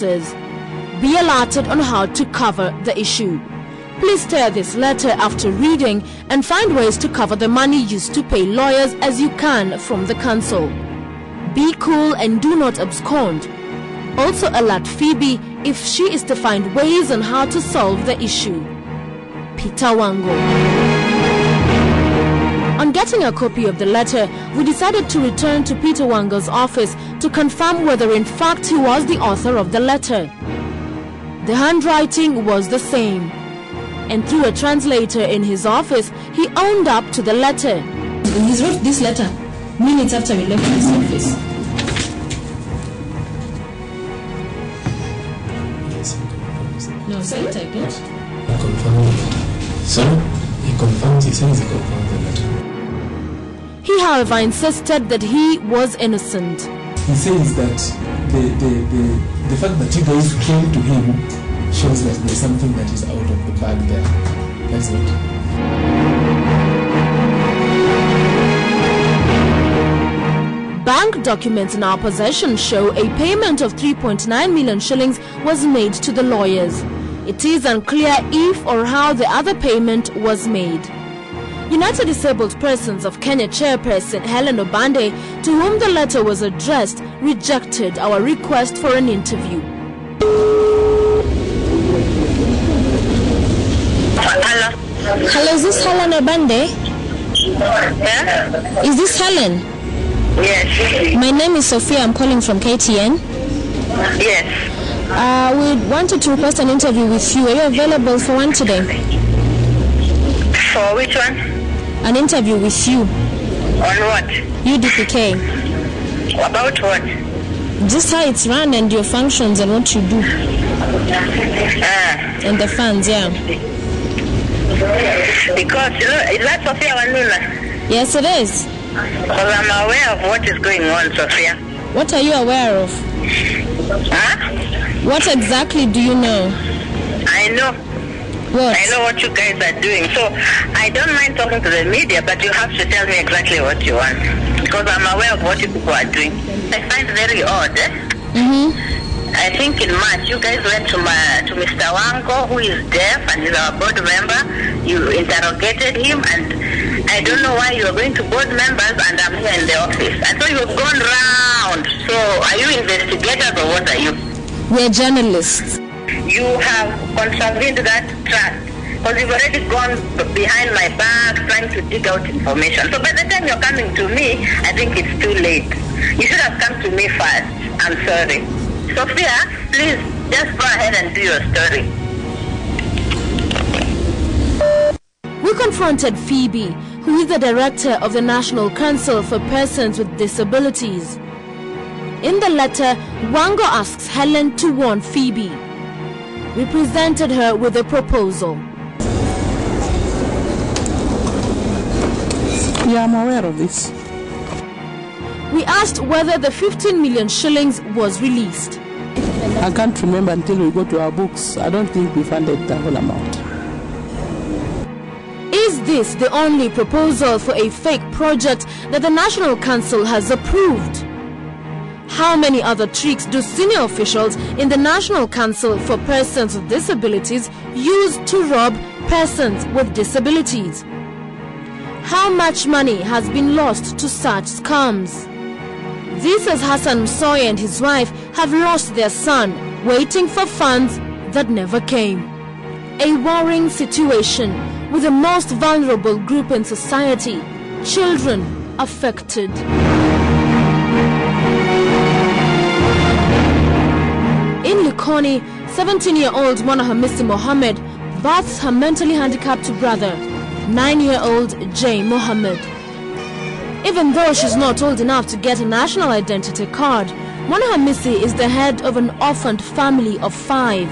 Be alerted on how to cover the issue. Please tear this letter after reading and find ways to cover the money used to pay lawyers as you can from the council. Be cool and do not abscond. Also alert Phoebe if she is to find ways on how to solve the issue. Peter Wango. On getting a copy of the letter, we decided to return to Peter Wango's office to confirm whether in fact he was the author of the letter. The handwriting was the same, and through a translator in his office, he owned up to the letter. He wrote this letter minutes after we left his office. Yes, he confirms. No, say it again. He confirmed. Sorry? He confirmed. He says he confirmed the letter. He, however, insisted that he was innocent. He says that the fact that you guys came to him shows that there's something that is out of the bag there. That's it. Bank documents in our possession show a payment of 3.9 million shillings was made to the lawyers. It is unclear if or how the other payment was made. United Disabled Persons of Kenya chairperson Helen Obande, to whom the letter was addressed, rejected our request for an interview. Hello. Hello, is this Helen Obande? Yeah? Is this Helen? Yes. My name is Sophia. I'm calling from KTN. Yes. We wanted to request an interview with you. Are you available for one today? For which one? An interview with you. On what? UDPK. About what? Just how it's run and your functions and what you do. And the funds, yeah. Because, you know, is that Sophia Wanula? Yes, it is. Because I'm aware of what is going on, Sophia. What are you aware of? Huh? What exactly do you know? I know. What? I know what you guys are doing. So I don't mind talking to the media, but you have to tell me exactly what you want. Because I'm aware of what you people are doing. I find it very odd. I think in March you guys went to Mr. Wango, who is deaf and is our board member. You interrogated him, and I don't know why you are going to board members and I'm here in the office. I thought you have gone round. So are you investigators or what are you? We're journalists. You have contravened that trust because you've already gone behind my back trying to dig out information. So by the time you're coming to me, I think it's too late. You should have come to me first. I'm sorry. Sophia, please just go ahead and do your story. We confronted Phoebe, who is the director of the National Council for Persons with Disabilities. In the letter, Wango asks Helen to warn Phoebe. We presented her with a proposal. Yeah, I'm aware of this. We asked whether the 15 million shillings was released. I can't remember until we go to our books. I don't think we funded the whole amount. Is this the only proposal for a fake project that the National Council has approved? How many other tricks do senior officials in the National Council for Persons with Disabilities use to rob persons with disabilities? How much money has been lost to such scams? This as Hassan Msoy and his wife have lost their son, waiting for funds that never came. A worrying situation with the most vulnerable group in society, children affected. In Likoni, 17-year-old Mwanahamisi Mohammed births her mentally handicapped brother, 9-year-old Jay Mohammed. Even though she's not old enough to get a national identity card, Mwanahamisi is the head of an orphaned family of 5.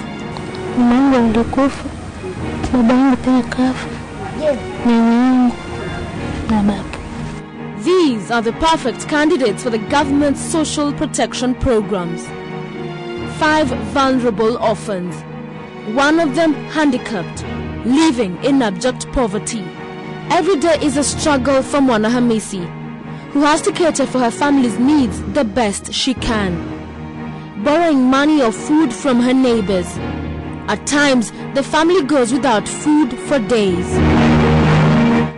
These are the perfect candidates for the government's social protection programs. 5 vulnerable orphans, one of them handicapped, living in abject poverty. Every day is a struggle for Mwanahamisi, who has to cater for her family's needs the best she can. borrowing money or food from her neighbors. At times, the family goes without food for days.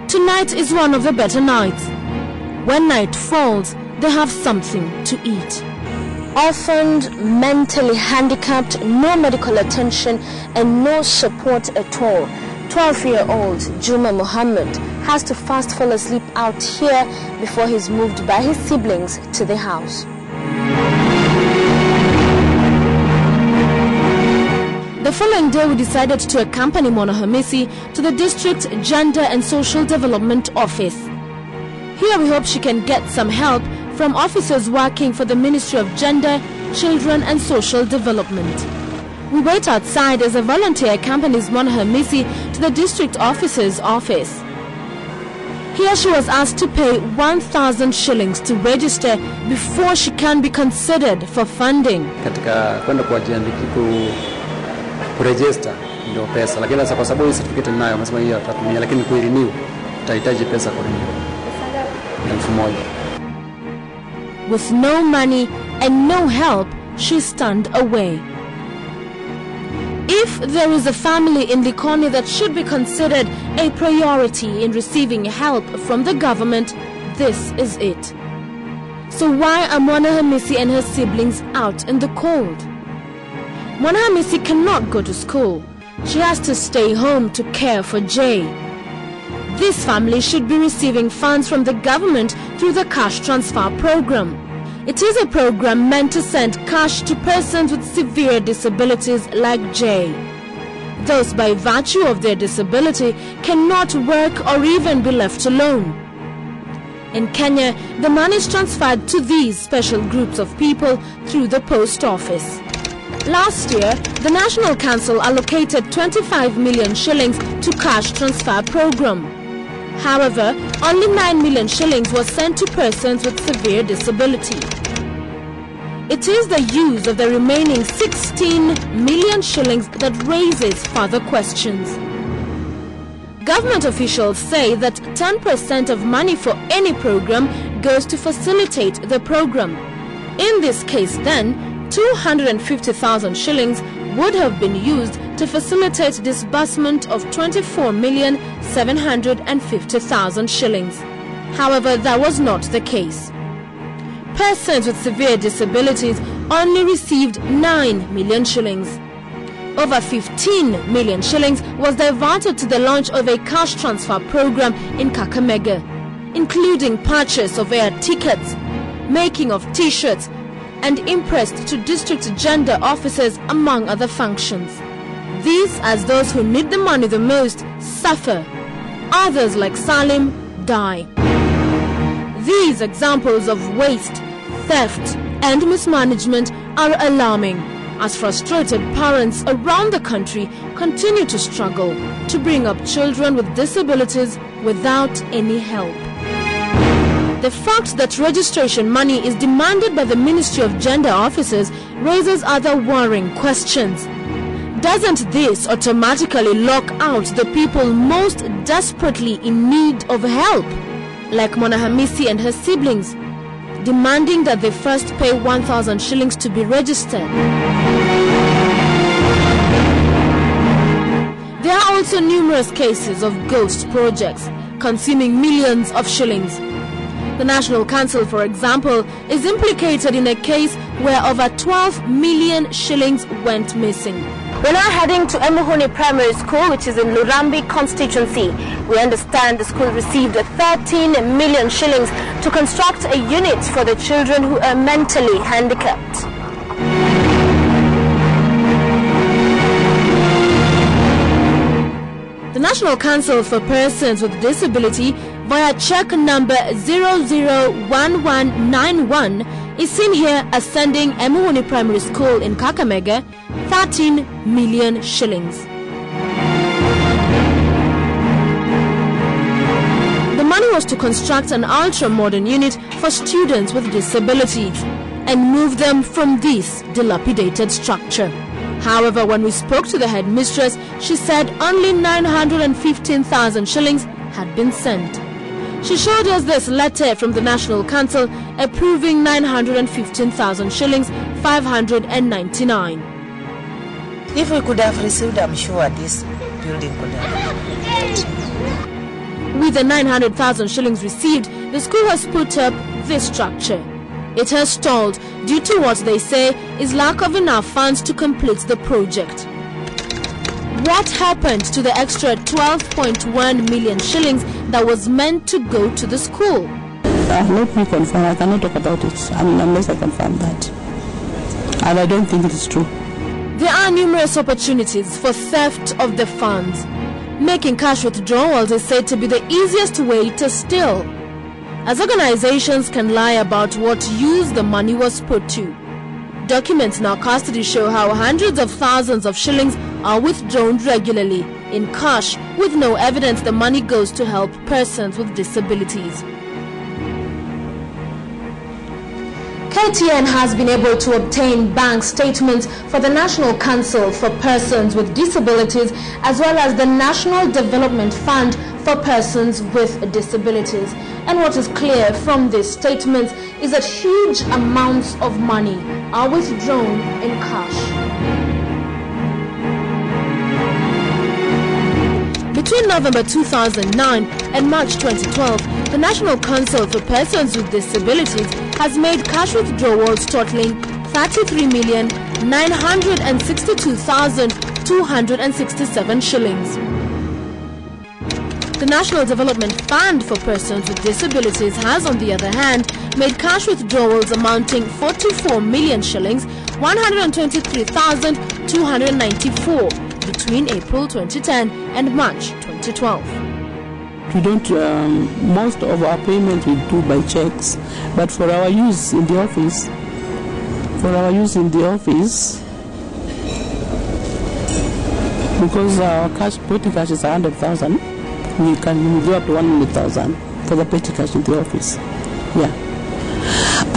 Tonight is one of the better nights. When night falls, they have something to eat. Orphaned, mentally handicapped, no medical attention and no support at all. 12-year-old Juma Muhammad has to fast fall asleep out here before he's moved by his siblings to the house. The following day, we decided to accompany Mona Hamisi to the District Gender and Social Development Office. Here we hope she can get some help from officers working for the Ministry of Gender, Children and Social Development. We wait outside as a volunteer accompanies Mona Hamisi to the district officer's office. Here she was asked to pay 1,000 shillings to register before she can be considered for funding. Katika kwenda kuregister ndio pesa, lakini sasa kwa sababu hii certificate ninayo, nasema hiyo tutatumia, lakini kuirenew tutahitaji pesa kwa renew 1,000. With no money and no help, she's turned away. If there is a family in Likoni that should be considered a priority in receiving help from the government, this is it. So why are Mona Hamisi and her siblings out in the cold? Mona Hamisi cannot go to school. She has to stay home to care for Jay. This family should be receiving funds from the government through the cash transfer program. It is a program meant to send cash to persons with severe disabilities like Jay. Those by virtue of their disability cannot work or even be left alone. In Kenya, the money is transferred to these special groups of people through the post office. Last year, the National Council allocated 25 million shillings to cash transfer program. However, only 9 million shillings was sent to persons with severe disability. It is the use of the remaining 16 million shillings that raises further questions. Government officials say that 10% of money for any program goes to facilitate the program. In this case then, 250,000 shillings would have been used to facilitate disbursement of 24,750,000 shillings. However, that was not the case. Persons with severe disabilities only received 9 million shillings. Over 15 million shillings was diverted to the launch of a cash transfer program in Kakamega, including purchase of air tickets, making of t-shirts, and impressed to district gender officers, among other functions. These, as those who need the money the most, suffer. Others, like Salim, die. These examples of waste, theft, and mismanagement are alarming, as frustrated parents around the country continue to struggle to bring up children with disabilities without any help. The fact that registration money is demanded by the Ministry of Gender officers raises other worrying questions. Doesn't this automatically lock out the people most desperately in need of help, like Mona Hamisi and her siblings, demanding that they first pay 1,000 shillings to be registered? There are also numerous cases of ghost projects consuming millions of shillings. The National Council, for example, is implicated in a case where over 12 million shillings went missing. We're now heading to Emuhuni Primary School, which is in Lurambi constituency. We understand the school received 13 million shillings to construct a unit for the children who are mentally handicapped. The National Council for Persons with Disability, via check number 001191, is seen here as sending Emuhuni Primary School in Kakamega 13 million shillings. The money was to construct an ultra-modern unit for students with disabilities and move them from this dilapidated structure. However, when we spoke to the headmistress, she said only 915,000 shillings had been sent. She showed us this letter from the National Council approving 915,000 shillings, 599. If we could have received, I'm sure this building could have. With the 900,000 shillings received, the school has put up this structure. It has stalled due to what they say is lack of enough funds to complete the project. What happened to the extra 12.1 million shillings that was meant to go to the school? Let me confirm. I cannot talk about it unless I confirm that. And I don't think it is true. There are numerous opportunities for theft of the funds. Making cash withdrawals is said to be the easiest way to steal, as organizations can lie about what use the money was put to. Documents in our custody show how hundreds of thousands of shillings are withdrawn regularly in cash with no evidence the money goes to help persons with disabilities. KTN has been able to obtain bank statements for the National Council for Persons with Disabilities as well as the National Development Fund for Persons with Disabilities. And what is clear from these statements is that huge amounts of money are withdrawn in cash. Between November 2009 and March 2012, the National Council for Persons with Disabilities has made cash withdrawals totaling 33,962,267 shillings. The National Development Fund for Persons with Disabilities has, on the other hand, made cash withdrawals amounting 44 million shillings, 123,294 between April 2010 and March 2012. We don't, most of our payments we do by checks, but for our use in the office, because our petty cash is 100,000, we can go up to 100,000 for the petty cash in the office. Yeah.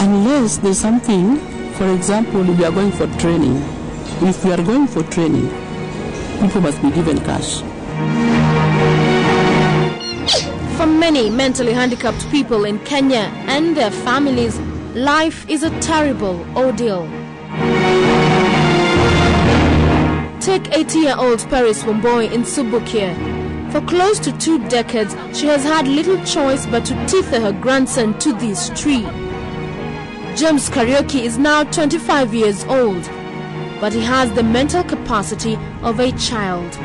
Unless there's something, for example, if we are going for training, people must be given cash. For many mentally handicapped people in Kenya and their families, life is a terrible ordeal. Take 80-year-old Paris Womboy in Subukia. For close to 2 decades, she has had little choice but to tether her grandson to this tree. James Karaoke is now 25 years old, but he has the mental capacity of a child.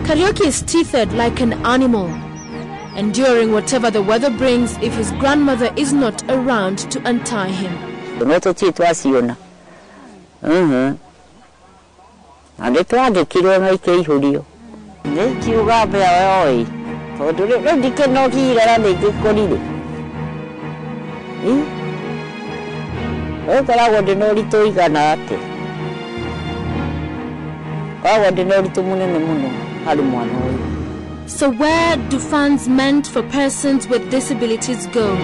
Karaoke is tethered like an animal, enduring whatever the weather brings if his grandmother is not around to untie him. So where do funds meant for persons with disabilities go?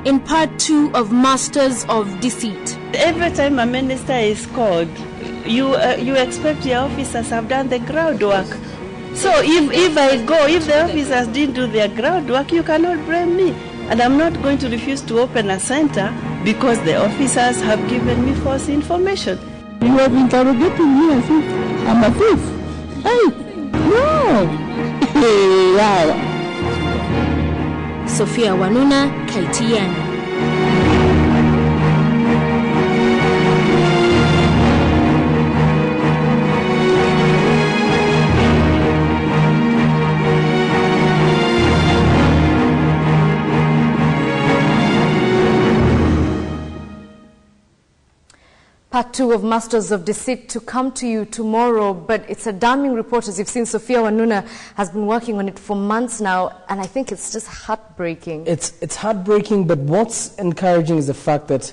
In part 2 of Masters of Deceit. Every time a minister is called, you expect your officers have done the groundwork. So if the officers didn't do their groundwork, you cannot blame me. And I'm not going to refuse to open a center because the officers have given me false information. You have interrogated me as if I'm a thief. Hey, no. Wow. Sophia Wanuna, KTN. Part 2 of Masters of Deceit to come to you tomorrow, but it's a damning report. As you've seen, Sophia Wanuna has been working on it for months now, and I think it's just heartbreaking. It's heartbreaking, but what's encouraging is the fact that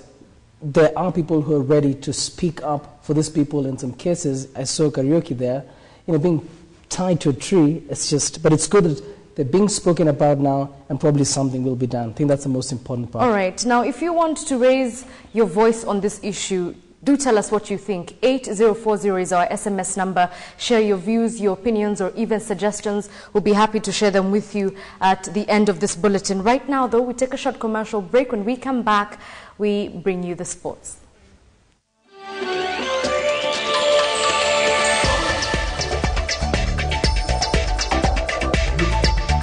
there are people who are ready to speak up for these people. In some cases, I saw Karaoke there, being tied to a tree. But it's good that they're being spoken about now, and probably something will be done. I think that's the most important part. All right. Now, if you want to raise your voice on this issue, Do tell us what you think. 8040 is our SMS number. Share your views, your opinions, or even suggestions. We'll be happy to share them with you at the end of this bulletin. Right now, though, we take a short commercial break. When we come back, we bring you the sports.